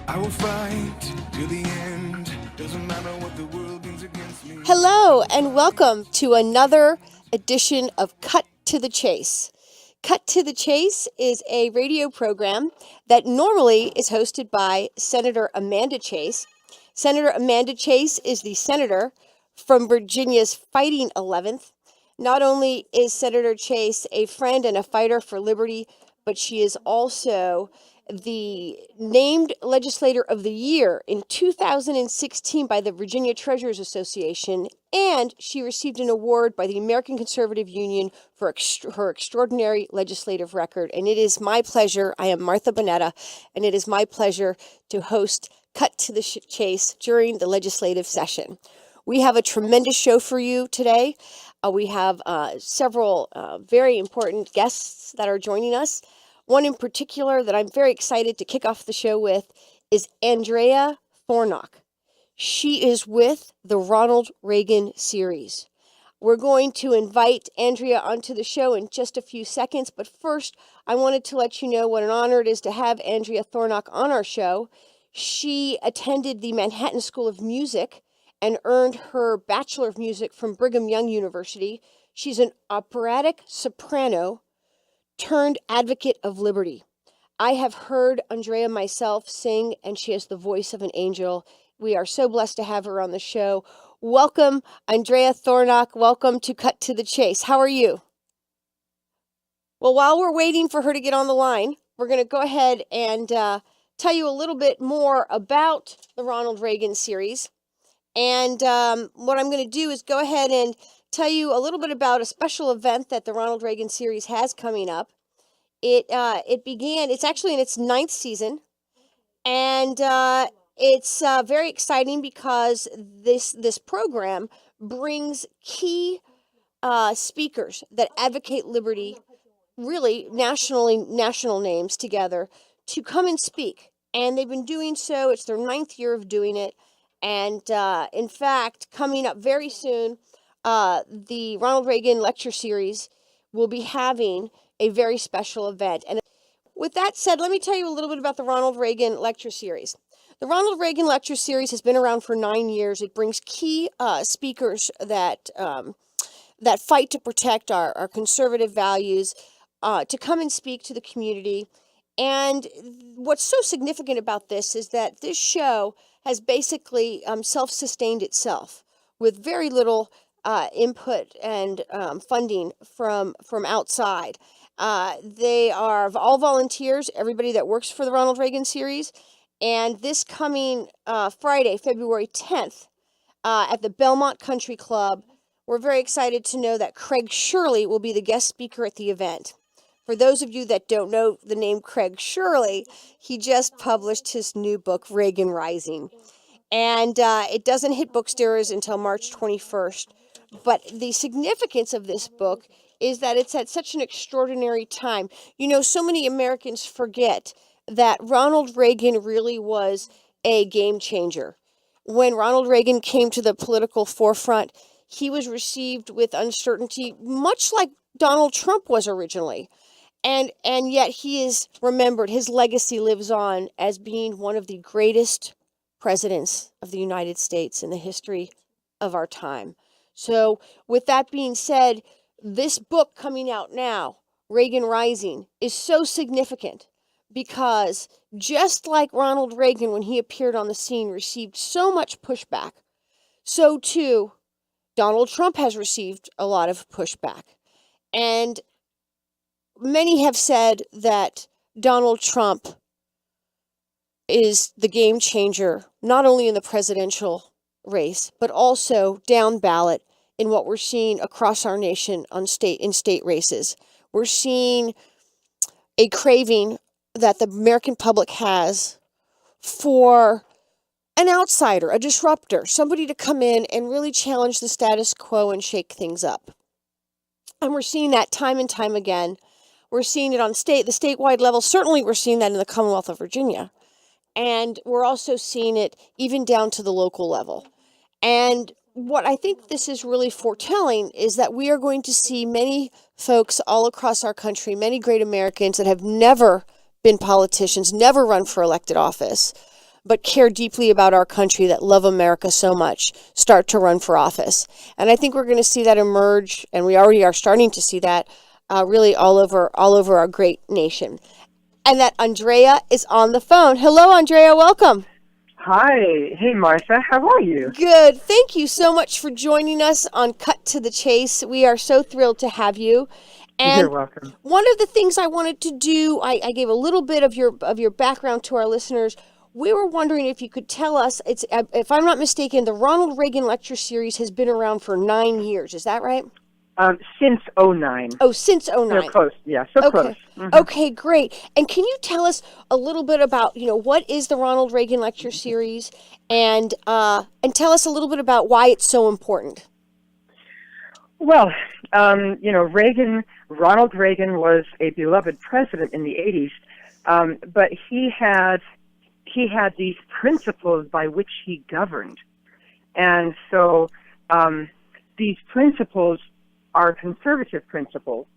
I will fight to the end. Doesn't matter what the world brings against me. Hello, and welcome to another edition of Cut to the Chase. Cut to the Chase is a radio program that normally is hosted by Senator Amanda Chase. Senator Amanda Chase is the senator from Virginia's Fighting 11th. Not only is Senator Chase a friend and a fighter for liberty, but she is also the named Legislator of the Year in 2016 by the Virginia Treasurers Association, and she received an award by the American Conservative Union for her extraordinary legislative record. And it is my pleasure, I am Martha Boneta, and it is my pleasure to host Cut to the Chase during the legislative session. We have a tremendous show for you today. We have several very important guests that are joining us. One in particular that I'm very excited to kick off the show with is Andrea Thornock. She is with the Ronald Reagan series. We're going to invite Andrea onto the show in just a few seconds, but first I wanted to let you know what an honor it is to have Andrea Thornock on our show. She attended the Manhattan School of Music and earned her Bachelor of Music from Brigham Young University. She's an operatic soprano turned advocate of liberty. I have heard Andrea myself sing, and she has the voice of an angel. We are so blessed to have her on the show. Welcome, Andrea Thornock. Welcome to Cut to the Chase. How are you? Well, while we're waiting for her to get on the line, we're going to go ahead and tell you a little bit more about the Ronald Reagan series. And what I'm going to do is go ahead and tell you a little bit about a special event that the Ronald Reagan series has coming up. It's actually in its 9th season, and it's very exciting because this program brings key speakers that advocate liberty, really national names together, to come and speak. And they've been doing so. It's their 9th year of doing it. And in fact, coming up very soon, the Ronald Reagan Lecture Series will be having a very special event. And with that said, let me tell you a little bit about the Ronald Reagan Lecture Series. The Ronald Reagan Lecture Series has been around for 9 years. It brings key speakers that fight to protect our conservative values to come and speak to the community. And what's so significant about this is that this show has basically self-sustained itself with very little input and funding from outside. They are all volunteers, everybody that works for the Ronald Reagan series. And this coming Friday, February 10th, at the Belmont Country Club, we're very excited to know that Craig Shirley will be the guest speaker at the event. For those of you that don't know the name Craig Shirley, he just published his new book, Reagan Rising. And it doesn't hit bookstores until March 21st. But the significance of this book is that it's at such an extraordinary time. You know, so many Americans forget that Ronald Reagan really was a game changer. When Ronald Reagan came to the political forefront, he was received with uncertainty, much like Donald Trump was originally. And yet he is remembered. His legacy lives on as being one of the greatest presidents of the United States in the history of our time. So with that being said, this book coming out now, Reagan Rising, is so significant because just like Ronald Reagan, when he appeared on the scene, received so much pushback, so too Donald Trump has received a lot of pushback. And many have said that Donald Trump is the game changer, not only in the presidential race, but also down ballot in what we're seeing across our nation in state races. We're seeing a craving that the American public has for an outsider, a disruptor, somebody to come in and really challenge the status quo and shake things up. And we're seeing that time and time again. We're seeing it on the statewide level. Certainly we're seeing that in the Commonwealth of Virginia. And we're also seeing it even down to the local level. And what I think this is really foretelling is that we are going to see many folks all across our country, many great Americans that have never been politicians, never run for elected office, but care deeply about our country, that love America so much, start to run for office. And I think we're going to see that emerge, and we already are starting to see that really all over our great nation. And that Andrea is on the phone. Hello, Andrea. Welcome. Hi. Hey, Martha. How are you? Good. Thank you so much for joining us on Cut to the Chase. We are so thrilled to have you. And You're welcome. one of the things I wanted to do, I gave a little bit of your background to our listeners. We were wondering if you could tell us, if I'm not mistaken, the Ronald Reagan Lecture Series has been around for 9 years. Is that right? Since '09. Oh, since 09. So close. Yeah, so Okay. close. Mm-hmm. Okay, great. And can you tell us a little bit about, what is the Ronald Reagan Lecture Series, and tell us a little bit about why it's so important. Well, Ronald Reagan was a beloved president in the '80s, but he had these principles by which he governed, and so these principles are conservative principles.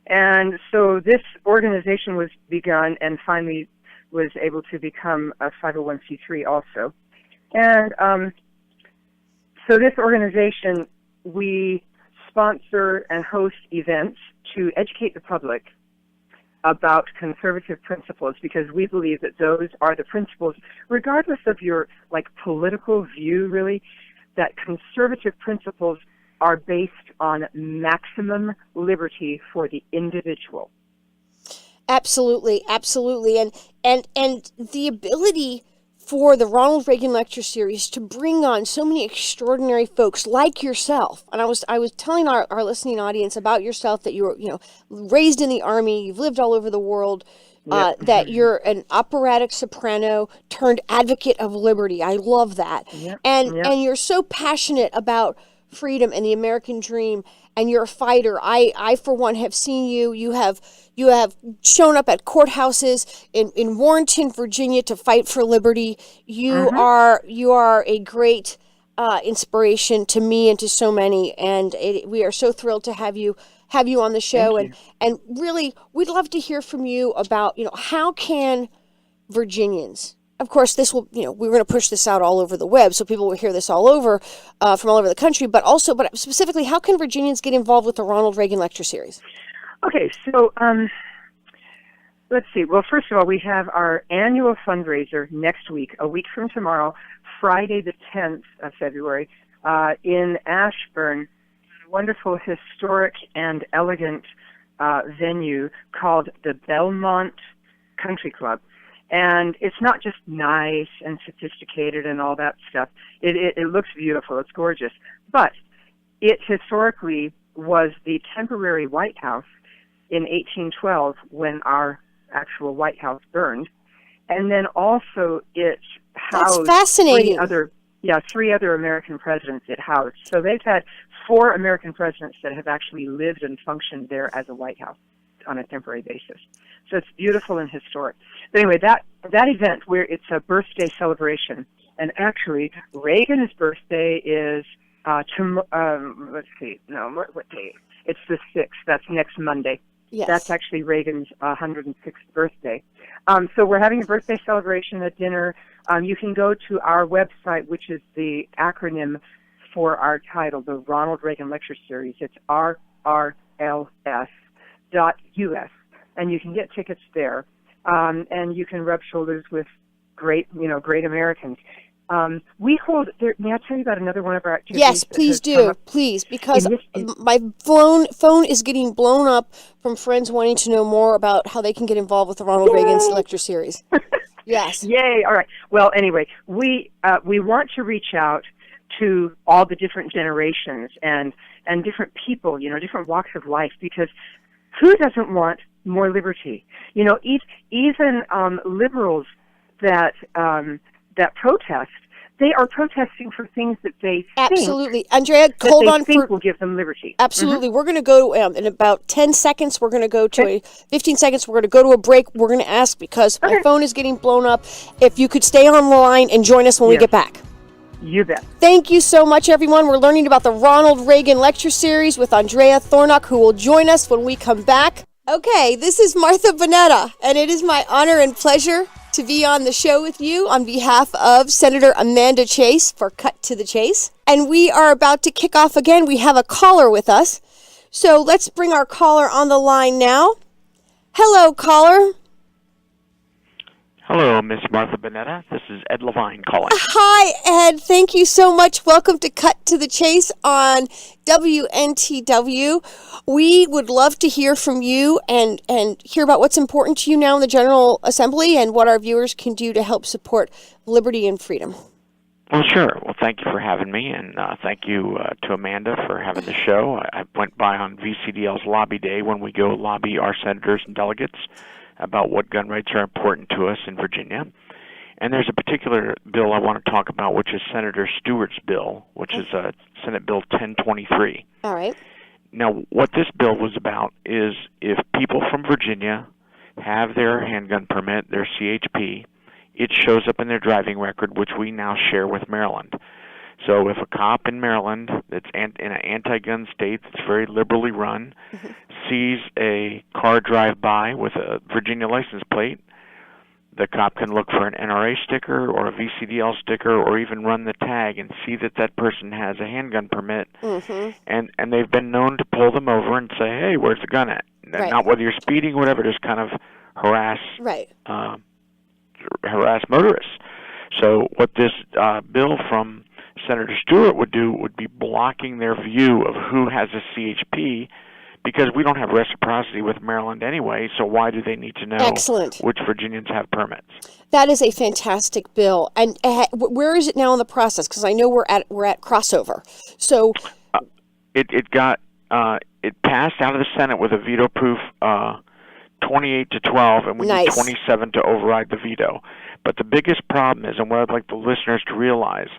And so this organization was begun and finally was able to become a 501c3 also. And so this organization, we sponsor and host events to educate the public about conservative principles, because we believe that those are the principles, regardless of your political view, really, that conservative principles are based on maximum liberty for the individual. Absolutely, absolutely. And the ability for the Ronald Reagan Lecture Series to bring on so many extraordinary folks like yourself. And I was telling our listening audience about yourself, that you were, raised in the Army, you've lived all over the world, Yep. that you're an operatic soprano turned advocate of liberty. I love that. Yep. And Yep. and you're so passionate about freedom and the American dream, and you're a fighter. I for one have seen you. You have shown up at courthouses in Warrenton, Virginia, to fight for liberty. You are a great inspiration to me and to so many, and we are so thrilled to have you on the show. And really, we'd love to hear from you about how can Virginians. Of course, this will, we're going to push this out all over the web, so people will hear this all over, from all over the country, but specifically, how can Virginians get involved with the Ronald Reagan Lecture Series? Okay, so let's see. Well, first of all, we have our annual fundraiser next week, a week from tomorrow, Friday the 10th of February, in Ashburn, a wonderful, historic, and elegant venue called the Belmont Country Club. And it's not just nice and sophisticated and all that stuff. It looks beautiful. It's gorgeous. But it historically was the temporary White House in 1812 when our actual White House burned. And then also it housed fascinating. three other American presidents it housed. So they've had 4 American presidents that have actually lived and functioned there as a White House on a temporary basis. So it's beautiful and historic. But anyway, that event, where it's a birthday celebration, and actually Reagan's birthday is what day? It's the 6th. That's next Monday. Yes. That's actually Reagan's 106th birthday. So we're having a birthday celebration at dinner. You can go to our website, which is the acronym for our title, the Ronald Reagan Lecture Series. It's RRLS.US. And you can get tickets there, and you can rub shoulders with great Americans. We hold. May I tell you about another one of our activities? Yes, please do, please, because my phone is getting blown up from friends wanting to know more about how they can get involved with the Ronald Reagan Lecture Series. Yes. Yay! All right. Well, anyway, we want to reach out to all the different generations and different people, different walks of life, because who doesn't want more liberty? Even liberals that protest, they are protesting for things that they absolutely. Andrea, hold on will give them liberty. Absolutely. We're going to go in about 10 seconds. We're going to go to 15 seconds. We're going to go to a break. We're going to ask, because my phone is getting blown up, if you could stay on the line and join us when we get back. You bet. Thank you so much, everyone. We're learning about the Ronald Reagan Lecture Series with Andrea Thornock, who will join us when we come back. Okay, this is Martha Boneta, and it is my honor and pleasure to be on the show with you on behalf of Senator Amanda Chase for Cut to the Chase. And we are about to kick off again. We have a caller with us. So let's bring our caller on the line now. Hello, caller. Hello, Miss Martha Boneta. This is Ed Levine calling. Hi, Ed. Thank you so much. Welcome to Cut to the Chase on WNTW. We would love to hear from you and hear about what's important to you now in the General Assembly and what our viewers can do to help support liberty and freedom. Well, sure. Well, thank you for having me, and thank you to Amanda for having the show. I went by on VCDL's lobby day when we go lobby our senators and delegates about what gun rights are important to us in Virginia. And there's a particular bill I want to talk about, which is Senator Stewart's bill, which is Senate Bill 1023. All right. Now, what this bill was about is if people from Virginia have their handgun permit, their CHP, it shows up in their driving record, which we now share with Maryland. So if a cop in Maryland that's in an anti-gun state that's very liberally run sees a car drive by with a Virginia license plate, the cop can look for an NRA sticker or a VCDL sticker or even run the tag and see that that person has a handgun permit. And they've been known to pull them over and say, hey, where's the gun at? Right. Not whether you're speeding or whatever, just kind of harass motorists. So what this bill from Senator Stewart would do would be blocking their view of who has a CHP, because we don't have reciprocity with Maryland anyway, so why do they need to know which Virginians have permits? That is a fantastic bill. And where is it now in the process? Because I know we're at crossover. So it passed out of the Senate with a veto-proof 28-12, and we need 27 to override the veto. But the biggest problem is, and what I'd like the listeners to realize,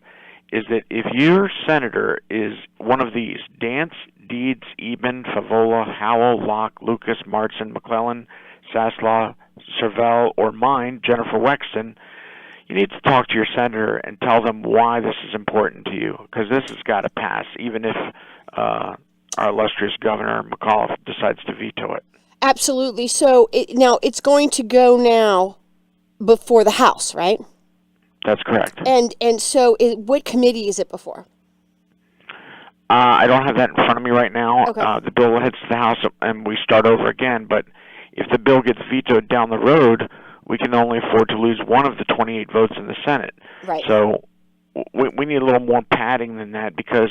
is that if your senator is one of these, Dance, Deeds, Eben, Favola, Howell, Locke, Lucas, Martson, McClellan, Saslaw, Servell, or mine, Jennifer Wexton, you need to talk to your senator and tell them why this is important to you, because this has got to pass, even if our illustrious Governor McAuliffe decides to veto it. Absolutely. So now it's going to go now before the House, right? That's correct. And so what committee is it before? I don't have that in front of me right now. Okay. The bill heads to the House and we start over again, but if the bill gets vetoed down the road, we can only afford to lose one of the 28 votes in the Senate. Right. So we need a little more padding than that, because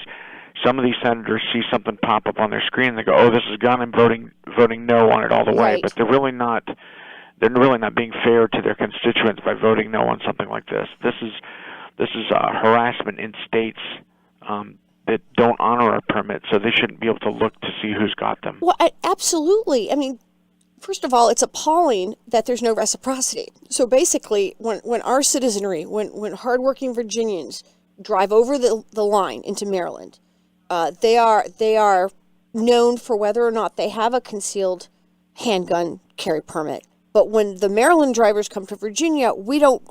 some of these senators see something pop up on their screen and they go, oh, this is gun, I'm voting no on it all the way. Right. But they're really not being fair to their constituents by voting no on something like this. This is harassment in states that don't honor our permits, so they shouldn't be able to look to see who's got them. Well, absolutely. I mean, first of all, it's appalling that there's no reciprocity. So basically, when our citizenry, when hardworking Virginians drive over the line into Maryland, they are known for whether or not they have a concealed handgun carry permit. But when the Maryland drivers come to Virginia,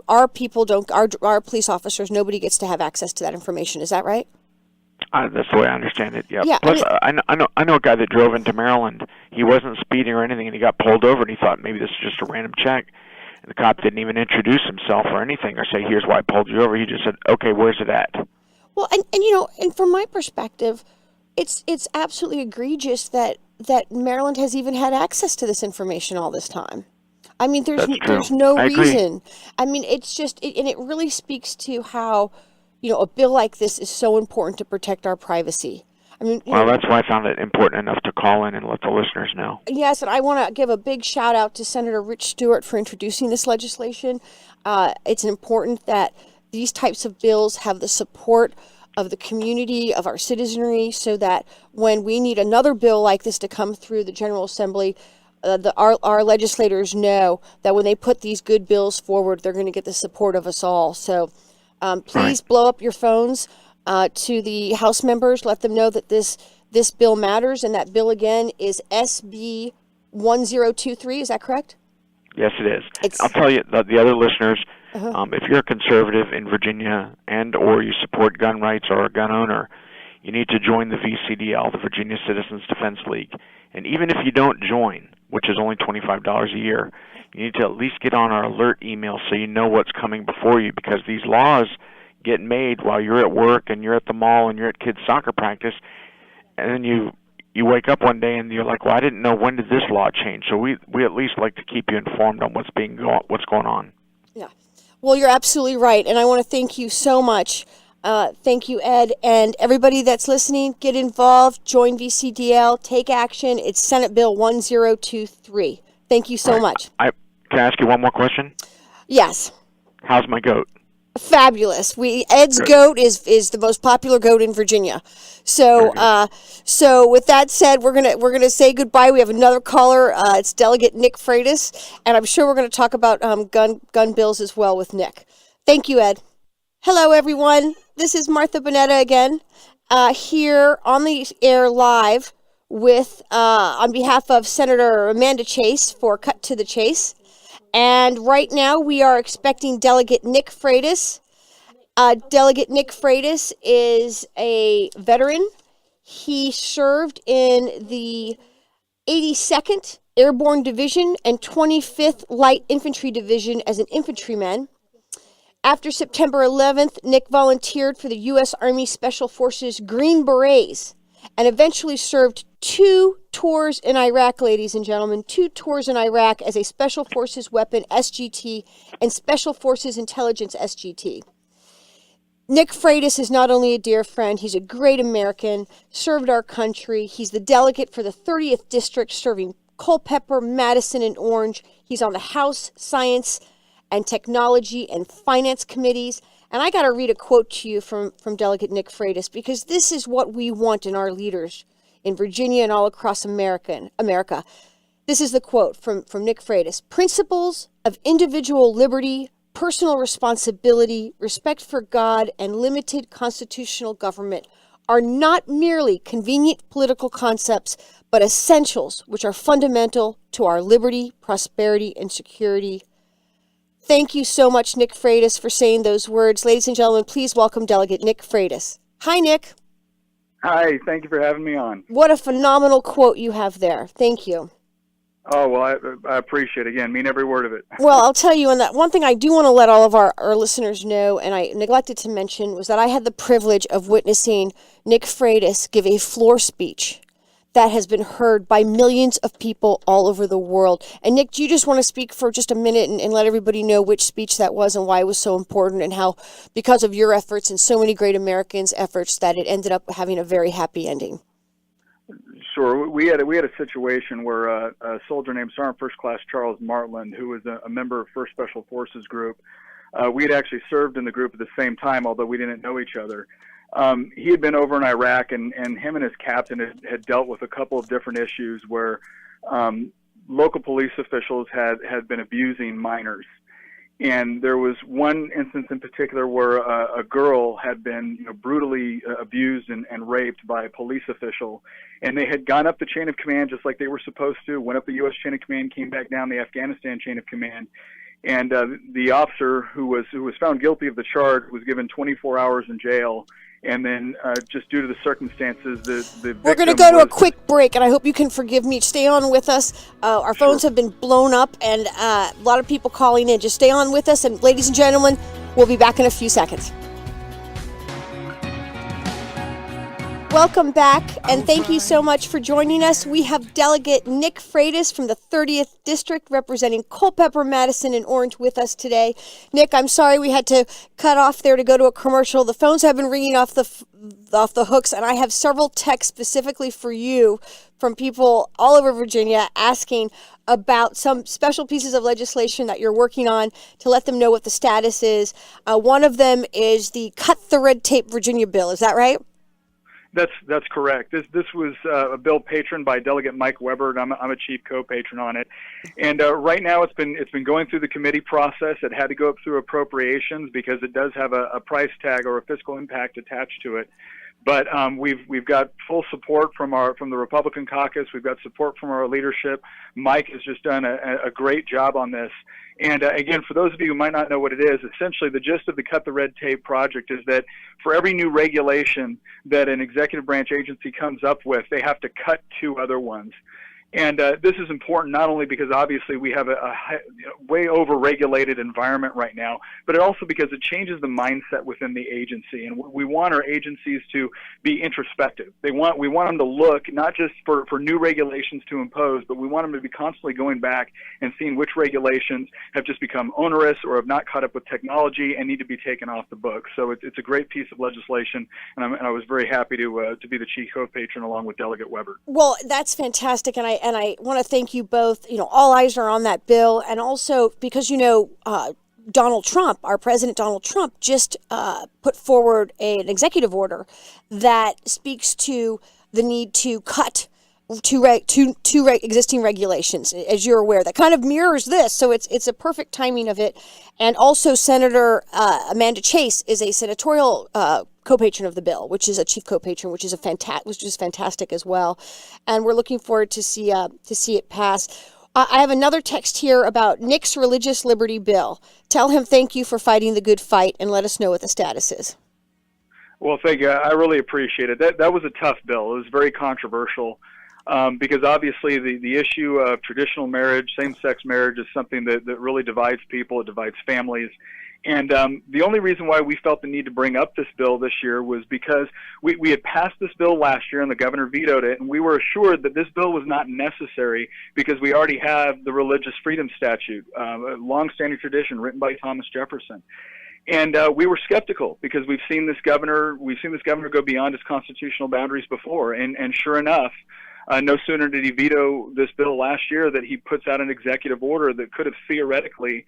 our police officers, nobody gets to have access to that information. Is that right? That's the way I understand it. Yeah. Yeah. Plus, I know a guy that drove into Maryland. He wasn't speeding or anything, and he got pulled over, and he thought maybe this is just a random check. And the cop didn't even introduce himself or anything, or say, "Here's why I pulled you over." He just said, "Okay, where's it at?" Well, and from my perspective, it's absolutely egregious that Maryland has even had access to this information all this time. I mean, there's no reason. I mean, it's just, and it really speaks to how, a bill like this is so important to protect our privacy. I mean, that's why I found it important enough to call in and let the listeners know. Yes, and I want to give a big shout out to Senator Rich Stewart for introducing this legislation. It's important that these types of bills have the support of the community, of our citizenry, so that when we need another bill like this to come through the General Assembly, our legislators know that when they put these good bills forward, they're going to get the support of us all. So please blow up your phones to the House members. Let them know that this bill matters, and that bill again is SB 1023. Is that correct? Yes, it is. I'll tell you, the other listeners, if you're a conservative in Virginia and or you support gun rights or a gun owner, you need to join the VCDL, the Virginia Citizens Defense League. And even if you don't join, which is only $25 a year, You need to at least get on our alert email so you know what's coming before you, because these laws get made while you're at work and you're at the mall and you're at kids' soccer practice, and then you wake up one day and you're like, well, I didn't know, when did this law change? So we at least like to keep you informed on what's going on. Yeah. Well, you're absolutely right, and I want to thank you so much. Thank you, Ed, and everybody that's listening. Get involved. Join VCDL. Take action. It's Senate Bill 1023. Thank you so much. Can I ask you one more question? Yes. How's my goat? Fabulous. Ed's goat is the most popular goat in Virginia. So so with that said, we're gonna say goodbye. We have another caller. It's Delegate Nick Freitas, and I'm sure we're gonna talk about gun bills as well with Nick. Thank you, Ed. Hello, everyone. This is Martha Boneta again, here on the air live with on behalf of Senator Amanda Chase for Cut to the Chase. And right now we are expecting Delegate Nick Freitas. Delegate Nick Freitas is a veteran. He served in the 82nd Airborne Division and 25th Light Infantry Division as an infantryman. After September 11th, Nick volunteered for the U.S. Army Special Forces Green Berets and eventually served 2 tours in Iraq, ladies and gentlemen, 2 tours in Iraq as a Special Forces Weapon SGT and Special Forces Intelligence SGT. Nick Freitas is not only a dear friend, he's a great American, served our country. He's the delegate for the 30th District, serving Culpeper, Madison, and Orange. He's on the House Science and Technology and Finance Committees. And I got to read a quote to you from Delegate Nick Freitas, because this is what we want in our leaders in Virginia and all across America. This is the quote from Nick Freitas. Principles of individual liberty, personal responsibility, respect for God, and limited constitutional government are not merely convenient political concepts, but essentials which are fundamental to our liberty, prosperity, and security. Thank you so much, Nick Freitas, for saying those words. Ladies and gentlemen, please welcome Delegate Nick Freitas. Hi, Nick. Hi, thank you for having me on. What a phenomenal quote you have there. Thank you. Oh, well, I appreciate it. Again, mean every word of it. Well, I'll tell you, and that one thing I do want to let all of our listeners know, and I neglected to mention, was that I had the privilege of witnessing Nick Freitas give a floor speech that has been heard by millions of people all over the world. And Nick, do you just want to speak for just a minute and let everybody know which speech that was and why it was so important, and how, because of your efforts and so many great Americans' efforts, that it ended up having a very happy ending? Sure. We had a situation where a soldier named Sergeant First Class Charles Martland, who was a member of 1st Special Forces Group, we had actually served in the group at the same time, although we didn't know each other. He had been over in Iraq, and him and his captain had dealt with a couple of different issues where local police officials had been abusing minors. And there was one instance in particular where a girl had been brutally abused and raped by a police official. And they had gone up the chain of command just like they were supposed to, went up the U.S. chain of command, came back down the Afghanistan chain of command. And the officer who was found guilty of the charge was given 24 hours in jail. And then just due to the circumstances, the We're going to go to a quick break, and I hope you can forgive me. Stay on with us. Our phones have been blown up, and a lot of people calling in. Just stay on with us, and ladies and gentlemen, we'll be back in a few seconds. Welcome back, and thank you so much for joining us. We have Delegate Nick Freitas from the 30th District representing Culpeper, Madison, and Orange with us today. Nick, I'm sorry we had to cut off there to go to a commercial. The phones have been ringing off the hooks, and I have several texts specifically for you from people all over Virginia asking about some special pieces of legislation that you're working on, to let them know what the status is. One of them is the Cut the Red Tape Virginia bill. Is that right? That's correct. This was a bill patroned by Delegate Mike Weber, and I'm a chief co-patron on it. And right now it's been going through the committee process. It had to go up through appropriations because it does have a price tag or a fiscal impact attached to it. But we've got full support from the Republican caucus. We've got support from our leadership. Mike has just done a great job on this. And again, for those of you who might not know what it is, essentially the gist of the Cut the Red Tape project is that for every new regulation that an executive branch agency comes up with, they have to cut 2 other ones. And this is important not only because obviously we have a way over-regulated environment right now, but also because it changes the mindset within the agency. And we want our agencies to be introspective. We want them to look not just for new regulations to impose, but we want them to be constantly going back and seeing which regulations have just become onerous or have not caught up with technology and need to be taken off the books. So it's a great piece of legislation, and I was very happy to be the chief co-patron along with Delegate Weber. Well, that's fantastic, and I want to thank you both. All eyes are on that bill, and also because Donald Trump, our president Donald Trump, just put forward an executive order that speaks to the need to cut two existing regulations, as you're aware, that kind of mirrors this. So it's a perfect timing of it. And also, Senator Amanda Chase is a senatorial co-patron of the bill, which is a chief co-patron, which is fantastic as well. And we're looking forward to see it pass. I have another text here about Nick's religious liberty bill. Tell him thank you for fighting the good fight, and let us know what the status is. Well, thank you. I really appreciate it. That was a tough bill. It was very controversial. Because obviously the issue of traditional marriage, same-sex marriage, is something that really divides people. It divides families. And the only reason why we felt the need to bring up this bill this year was because we had passed this bill last year and the governor vetoed it, and we were assured that this bill was not necessary because we already have the religious freedom statute, a long-standing tradition written by Thomas Jefferson. And we were skeptical because we've seen this governor go beyond his constitutional boundaries before, and sure enough, no sooner did he veto this bill last year that he puts out an executive order that could have theoretically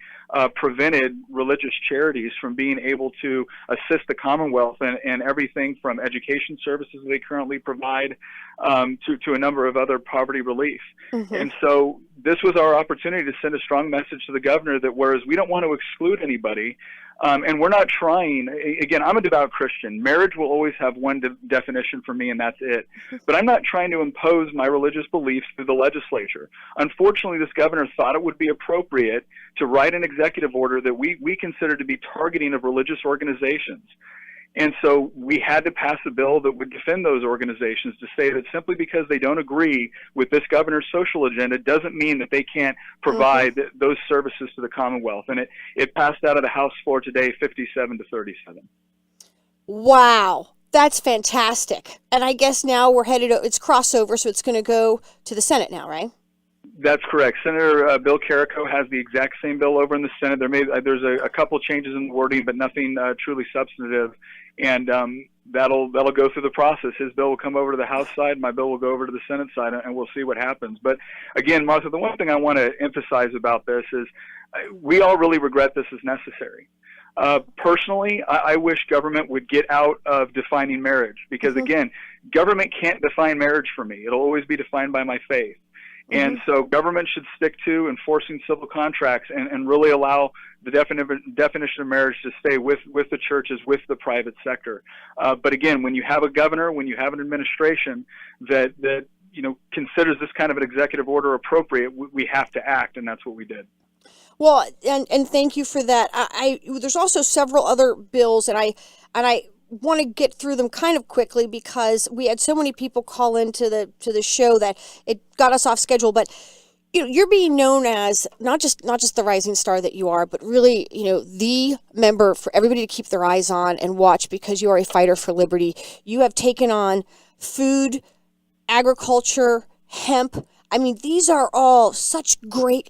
prevented religious charities from being able to assist the Commonwealth and everything from education services they currently provide to a number of other poverty relief. Mm-hmm. And so this was our opportunity to send a strong message to the governor that whereas we don't want to exclude anybody, and we're not trying, again, I'm a devout Christian. Marriage will always have one definition for me, and that's it. But I'm not trying to impose my religious beliefs through the legislature. Unfortunately, this governor thought it would be appropriate to write an executive order that we consider to be targeting of religious organizations. And so we had to pass a bill that would defend those organizations to say that simply because they don't agree with this governor's social agenda doesn't mean that they can't provide those services to the Commonwealth. And it passed out of the House floor today, 57-37. Wow. That's fantastic. And I guess now we're headed, it's crossover, so it's going to go to the Senate now, right? That's correct. Senator Bill Carrico has the exact same bill over in the Senate. There's a couple changes in the wording, but nothing truly substantive. And that'll go through the process. His bill will come over to the House side. My bill will go over to the Senate side, and we'll see what happens. But again, Martha, the one thing I want to emphasize about this is we all really regret this is necessary. Personally, I wish government would get out of defining marriage because, again, government can't define marriage for me. It'll always be defined by my faith. And so government should stick to enforcing civil contracts and really allow the definition of marriage to stay with the churches, with the private sector. But again, when you have a governor, when you have an administration that considers this kind of an executive order appropriate, we have to act, and that's what we did. Well, and thank you for that. There's also several other bills, and I want to get through them kind of quickly because we had so many people call into the show that it got us off schedule. But you're being known as not just the rising star that you are, but really the member for everybody to keep their eyes on and watch because you are a fighter for liberty. You have taken on food, agriculture, hemp. I mean, these are all such great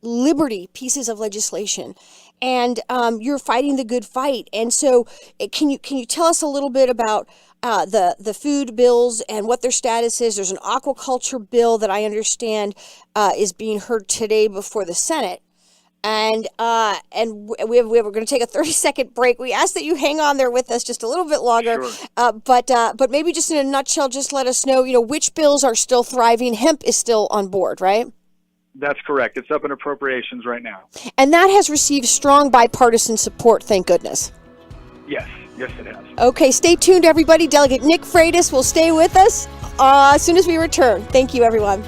liberty pieces of legislation, and you're fighting the good fight. And so, can you tell us a little bit about the food bills and what their status is? There's an aquaculture bill that I understand is being heard today before the Senate, and we're going to take a 30-second break. We ask that you hang on there with us just a little bit longer, sure. But maybe just in a nutshell, just let us know, which bills are still thriving. Hemp is still on board, right? That's correct. It's up in appropriations right now. And that has received strong bipartisan support, thank goodness. Yes, it has. Okay, stay tuned, everybody. Delegate Nick Freitas will stay with us as soon as we return. Thank you, everyone.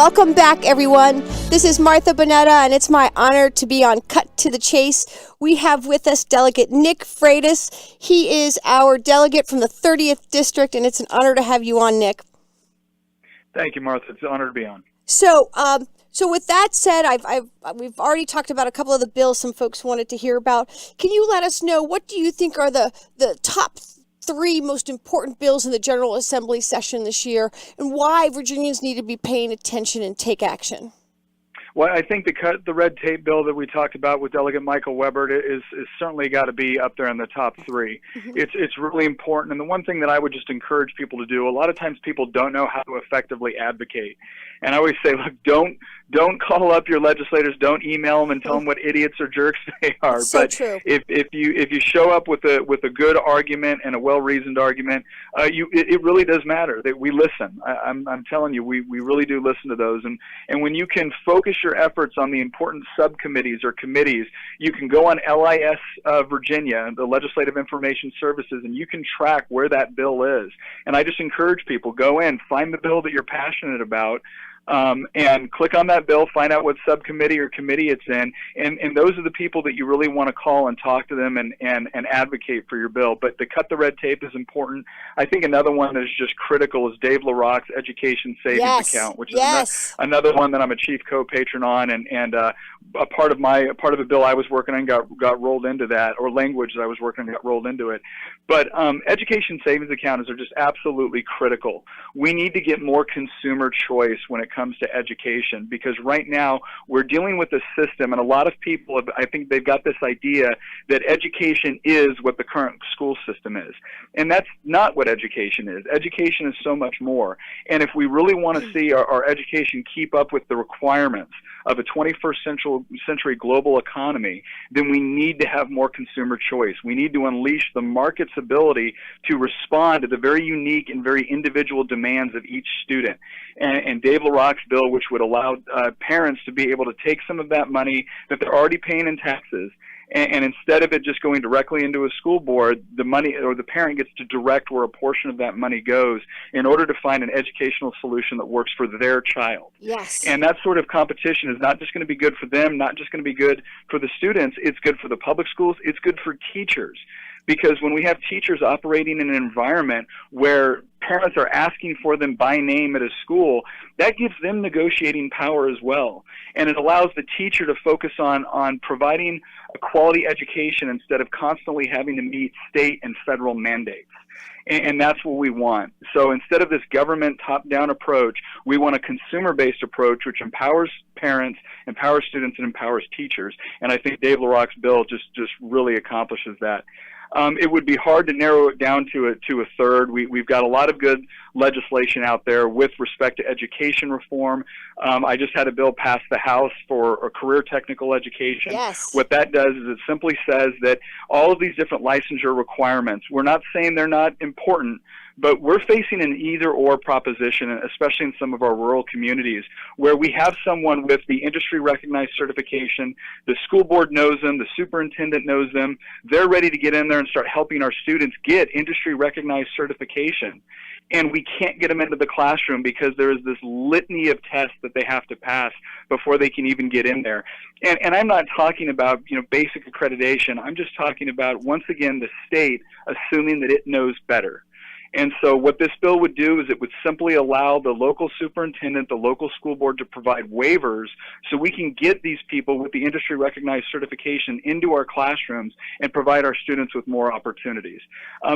Welcome back, everyone. This is Martha Boneta, and it's my honor to be on Cut to the Chase. We have with us Delegate Nick Freitas. He is our delegate from the 30th District, and it's an honor to have you on, Nick. Thank you, Martha. It's an honor to be on. So with that said, we've already talked about a couple of the bills some folks wanted to hear about. Can you let us know, what do you think are the top 3 most important bills in the General Assembly session this year, and why Virginians need to be paying attention and take action? Well, I think the red tape bill that we talked about with Delegate Michael Weber is certainly got to be up there in the top 3. Mm-hmm. It's really important. And the one thing that I would just encourage people to do, a lot of times people don't know how to effectively advocate. And I always say, look, don't call up your legislators, don't email them and tell them what idiots or jerks they are. So but true. If you show up with a good argument and a well-reasoned argument, it really does matter that we listen. I'm telling you, we really do listen to those. And when you can focus your efforts on the important subcommittees or committees, you can go on LIS Virginia, the Legislative Information Services, and you can track where that bill is. And I just encourage people, go in, find the bill that you're passionate about, and click on that bill, find out what subcommittee or committee it's in, and those are the people that you really want to call and talk to them and advocate for your bill. But to cut the red tape is important. I think another one that is just critical is Dave LaRock's Education Savings Account, which is another one that I'm a chief co-patron on, and a part of a bill I was working on got rolled into that, or language that I was working on got rolled into it. But Education Savings Accounts are just absolutely critical. We need to get more consumer choice when it comes to education, because right now we're dealing with a system, and a lot of people I think they've got this idea that education is what the current school system is, and that's not what education is. Education is so much more, and if we really want to see our education keep up with the requirements of a 21st century global economy, then we need to have more consumer choice. We need to unleash the market's ability to respond to the very unique and very individual demands of each student. And Dave LaRock's bill, which would allow parents to be able to take some of that money that they're already paying in taxes, and instead of it just going directly into a school board, the money, or the parent gets to direct where a portion of that money goes in order to find an educational solution that works for their child. Yes. And that sort of competition is not just going to be good for them, not just going to be good for the students, it's good for the public schools, it's good for teachers. Because when we have teachers operating in an environment where parents are asking for them by name at a school, that gives them negotiating power as well. And it allows the teacher to focus on providing a quality education instead of constantly having to meet state and federal mandates. And that's what we want. So instead of this government top-down approach, we want a consumer-based approach which empowers parents, empowers students, and empowers teachers. And I think Dave LaRock's bill just really accomplishes that. It would be hard to narrow it down to a third. We've got a lot of good legislation out there with respect to education reform. I just had a bill pass the House for a career technical education. Yes. What that does is it simply says that all of these different licensure requirements, we're not saying they're not important, but we're facing an either-or proposition, especially in some of our rural communities, where we have someone with the industry-recognized certification, the school board knows them, the superintendent knows them, they're ready to get in there and start helping our students get industry-recognized certification. And we can't get them into the classroom because there is this litany of tests that they have to pass before they can even get in there. And I'm not talking about, basic accreditation. I'm just talking about, once again, the state assuming that it knows better. And so what this bill would do is it would simply allow the local superintendent, the local school board to provide waivers so we can get these people with the industry recognized certification into our classrooms and provide our students with more opportunities.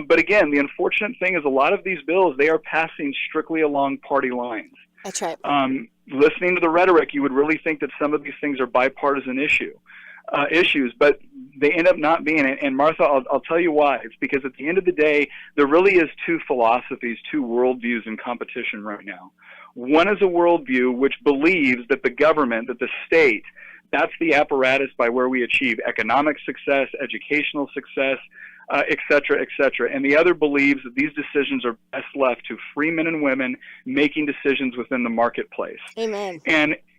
But again, the unfortunate thing is a lot of these bills, they are passing strictly along party lines. That's right. Listening to the rhetoric, you would really think that some of these things are bipartisan issues, but they end up not being. And Martha, I'll tell you why. It's because at the end of the day, there really is two philosophies, two worldviews in competition right now. One is a worldview which believes that the government, that the state, that's the apparatus by where we achieve economic success, educational success, et cetera, et cetera. And the other believes that these decisions are best left to free men and women making decisions within the marketplace. Amen.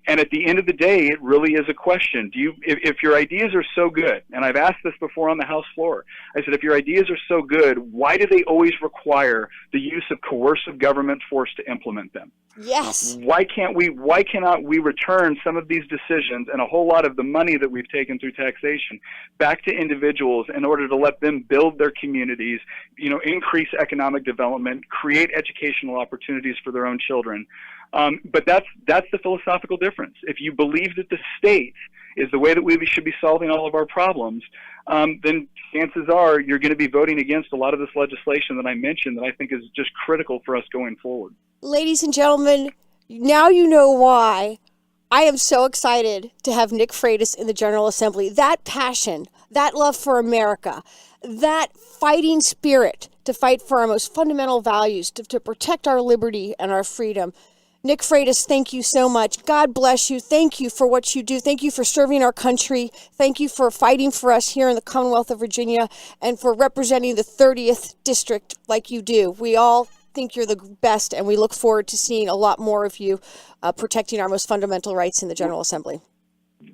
And at the end of the day, it really is a question. If your ideas are so good, and I've asked this before on the House floor, I said, if your ideas are so good, why do they always require the use of coercive government force to implement them? Yes. Why cannot we return some of these decisions and a whole lot of the money that we've taken through taxation back to individuals in order to let them build their communities, increase economic development, create educational opportunities for their own children? But that's the philosophical difference. If you believe that the state is the way that we should be solving all of our problems, then chances are you're going to be voting against a lot of this legislation that I mentioned that I think is just critical for us going forward. Ladies and gentlemen, now you know why I am so excited to have Nick Freitas in the General Assembly. That passion, that love for America, that fighting spirit to fight for our most fundamental values, to protect our liberty and our freedom. Nick Freitas, thank you so much. God bless you. Thank you for what you do. Thank you for serving our country. Thank you for fighting for us here in the Commonwealth of Virginia and for representing the 30th District like you do. We all think you're the best, and we look forward to seeing a lot more of you protecting our most fundamental rights in the General Assembly.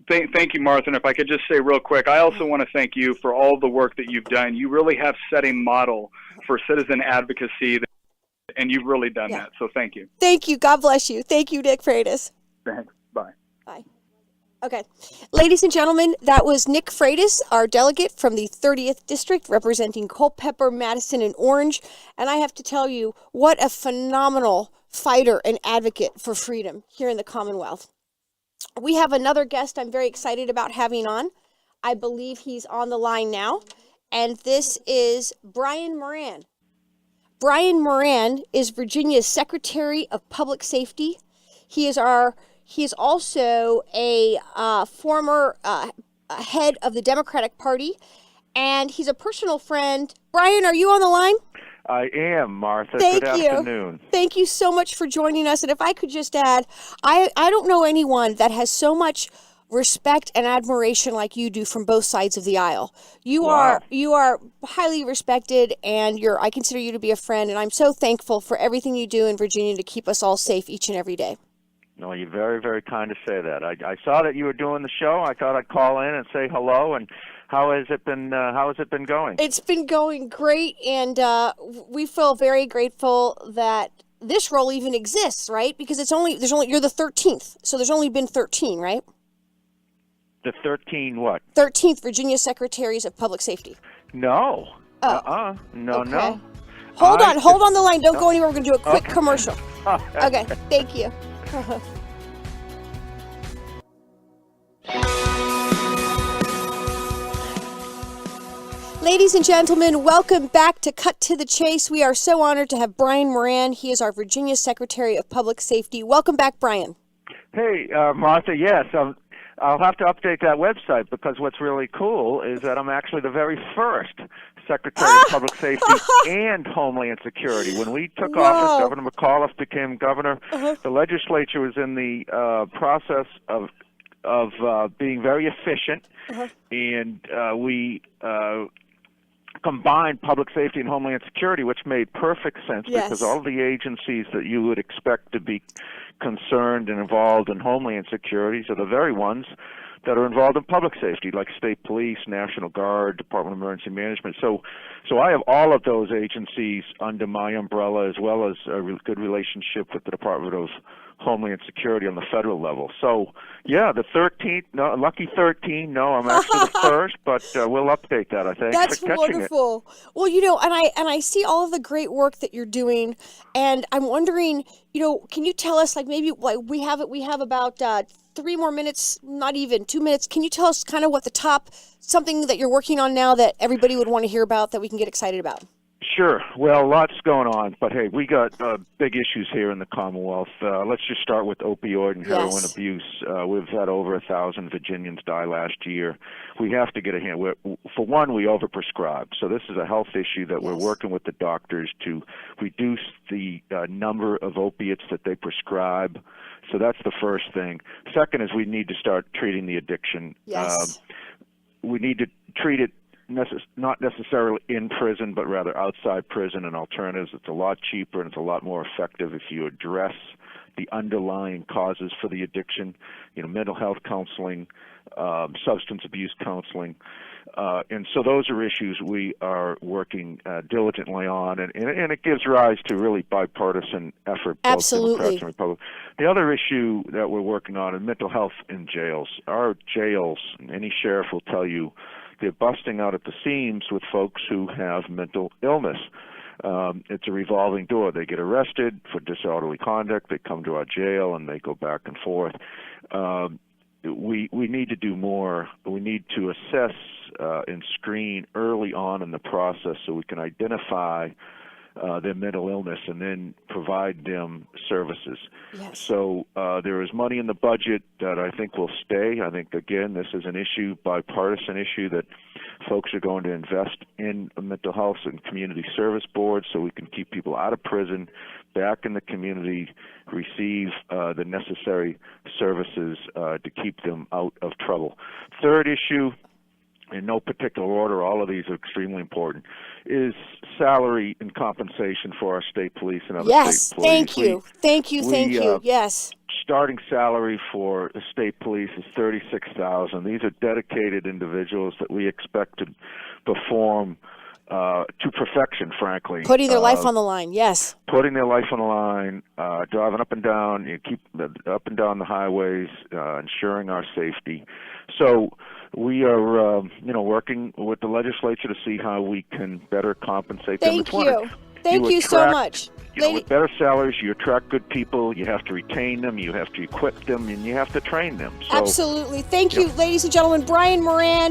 Thank you, Martha. And if I could just say real quick, I also want to thank you for all the work that you've done. You really have set a model for citizen advocacy, and you've really done that. So thank you. Thank you. God bless you. Thank you, Nick Freitas. Thanks. Bye. Bye. Okay. Ladies and gentlemen, that was Nick Freitas, our delegate from the 30th District, representing Culpeper, Madison, and Orange. And I have to tell you, what a phenomenal fighter and advocate for freedom here in the Commonwealth. We have another guest I'm very excited about having on. I believe he's on the line now. And this is Brian Moran. Brian Moran is Virginia's Secretary of Public Safety. He is also a former head of the Democratic Party, and he's a personal friend. Brian, are you on the line? I am, Martha. Thank Good you. afternoon. Thank you so much for joining us. And if I could just add, I don't know anyone that has so much respect and admiration like you do from both sides of the aisle. You are highly respected, and I consider you to be a friend, and I'm so thankful for everything you do in Virginia to keep us all safe each and every day. No, you're very, very kind to say that. I saw that you were doing the show. I thought I'd call in and say hello. And how has it been going? It's been going great, and we feel very grateful that this role even exists, right? Because you're the 13th, so there's only been 13, right? The 13 what? 13th Virginia Secretaries of Public Safety. No. Oh. No, Okay. no. Hold on the line. Don't go anywhere. We're going to do a quick commercial. Okay, thank you. Ladies and gentlemen, welcome back to Cut to the Chase. We are so honored to have Brian Moran. He is our Virginia Secretary of Public Safety. Welcome back, Brian. Hey, Martha, yes. I'll have to update that website because what's really cool is that I'm actually the very first Secretary of Public Safety and Homeland Security. When we took office, Governor McAuliffe became governor. The legislature was in the process of being very efficient, and we combined public safety and Homeland Security, which made perfect sense because all the agencies that you would expect to be concerned and involved in Homeland Security are the very ones that are involved in public safety, like state police, National Guard, Department of Emergency Management. So I have all of those agencies under my umbrella, as well as a good relationship with the Department of Homeland Security on the federal level. So, yeah, the 13th, no, lucky 13, no, I'm actually the first, but we'll update that, I think. That's wonderful. Well, and I see all of the great work that you're doing, and I'm wondering, can you tell us, maybe we have about 3 more minutes, not even 2 minutes. Can you tell us kind of what something that you're working on now that everybody would want to hear about that we can get excited about? Sure. Well, lots going on, but hey, we got big issues here in the Commonwealth. Let's just start with opioid and heroin abuse. We've had over 1,000 Virginians die last year. We have to get a hand. For one, we overprescribe, so this is a health issue that we're working with the doctors to reduce the number of opiates that they prescribe. So that's the first thing. Second is we need to start treating the addiction. Yes. We need to treat it not necessarily in prison, but rather outside prison and alternatives. It's a lot cheaper and it's a lot more effective if you address the underlying causes for the addiction, mental health counseling, substance abuse counseling. And so those are issues we are working diligently on, and it gives rise to really bipartisan effort, both Absolutely. Democrats and Republicans. The other issue that we're working on is mental health in jails. Our jails, any sheriff will tell you, they're busting out at the seams with folks who have mental illness. It's a revolving door. They get arrested for disorderly conduct, they come to our jail, and they go back and forth. We need to do more. We need to assess and screen early on in the process so we can identify their mental illness and then provide them services. Yes. So there is money in the budget that I think will stay. I think, again, this is an issue, bipartisan issue, that folks are going to invest in mental health and community service boards so we can keep people out of prison, back in the community, receive the necessary services to keep them out of trouble. Third issue, in no particular order, all of these are extremely important, is salary and compensation for our state police and other state police. Thank you. Yes. Starting salary for the state police is $36,000. These are dedicated individuals that we expect to perform to perfection, frankly. Putting their life on the line, yes. Putting their life on the line, driving up and down, up and down the highways, ensuring our safety. So we are, working with the legislature to see how we can better compensate them. Thank you so much. With better salaries, you attract good people, you have to retain them, you have to equip them, and you have to train them. So, absolutely. Thank you, ladies and gentlemen. Brian Moran.